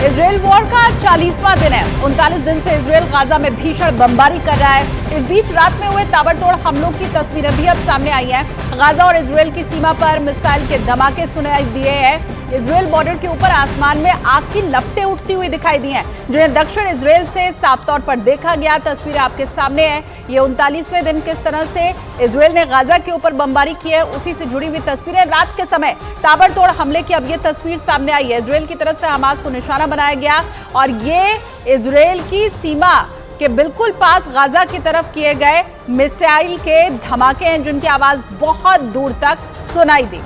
Israel war का 40वां दिन है। 39 दिन से इजरायल गाजा में भीषण बमबारी कर रहा है। इस बीच रात में हुए ताबड़तोड़ हमलों की तस्वीरें भी अब सामने आई हैं। गाजा और इजरायल की सीमा पर मिसाइल के धमाके सुनाई दिए हैं। इजरायल बॉर्डर के ऊपर आसमान में आग की लपटें उठती हुई दिखाई दी हैं, जिन्हें दक्षिण इजरायल से साफ तौर पर देखा गया। तस्वीरें आपके सामने है। ये 39वें दिन किस तरह से इजरायल ने गाजा के ऊपर बमबारी की है, उसी से जुड़ी हुई तस्वीरें। रात के समय ताबड़तोड़ हमले की अब ये तस्वीर सामने आई है। इजरायल की तरफ से हमास को निशाना बनाया गया और ये इजरायल की सीमा के बिल्कुल पास गाजा की तरफ किए गए मिसाइल के धमाके हैं, जिनकी आवाज बहुत दूर तक सुनाई दी।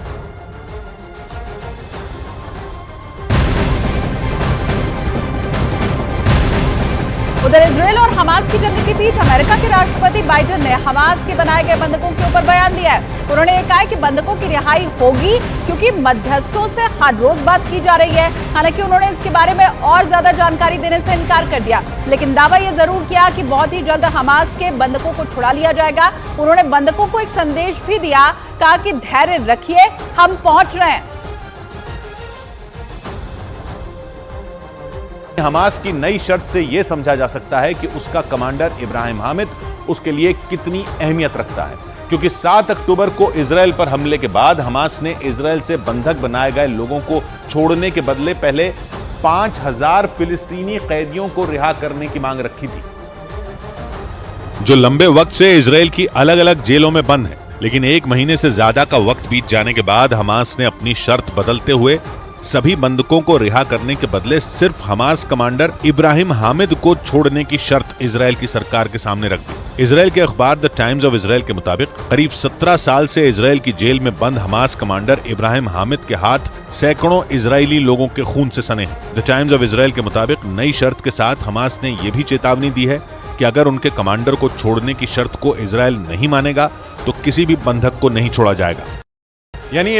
उधर इजरायल और हमास की जंग के बीच अमेरिका के राष्ट्रपति बाइडेन ने हमास के बनाए गए बंधकों के ऊपर बयान दिया है। उन्होंने ये कहा है कि बंधकों की रिहाई होगी, क्योंकि मध्यस्थों से हर रोज बात की जा रही है। हालांकि उन्होंने इसके बारे में और ज्यादा जानकारी देने से इनकार कर दिया, लेकिन दावा यह जरूर किया कि बहुत ही जल्द हमास के बंधकों को छुड़ा लिया जाएगा। उन्होंने बंधकों को एक संदेश भी दिया, कहा कि धैर्य रखिए, हम पहुंच रहे हैं। हमास की नई शर्त से यह समझा जा सकता है कि उसका कमांडर इब्राहिम हामिद उसके लिए कितनी अहमियत रखता है, क्योंकि 7 अक्टूबर को इजरायल पर हमले के बाद हमास ने इजरायल से बंधक बनाए गए लोगों को छोड़ने के बदले पहले 5000 फिलिस्तीनी कैदियों को रिहा करने की मांग रखी थी, जो लंबे वक्त से इजरायल की अलग अलग जेलों में बंद है। लेकिन 1 महीने से ज्यादा का वक्त बीत जाने के बाद हमास ने अपनी शर्त बदलते हुए सभी बंधकों को रिहा करने के बदले सिर्फ हमास कमांडर इब्राहिम हामिद को छोड़ने की शर्त इजरायल की सरकार के सामने रख दी। इजरायल के अखबार द टाइम्स ऑफ इजरायल के मुताबिक करीब 17 साल से इजरायल की जेल में बंद हमास कमांडर इब्राहिम हामिद के हाथ सैकड़ों इजरायली लोगों के खून से सने हैं। द टाइम्स ऑफ इजरायल के मुताबिक नई शर्त के साथ हमास ने यह भी चेतावनी दी है कि अगर उनके कमांडर को छोड़ने की शर्त को इजरायल नहीं मानेगा तो किसी भी बंधक को नहीं छोड़ा जाएगा। यानी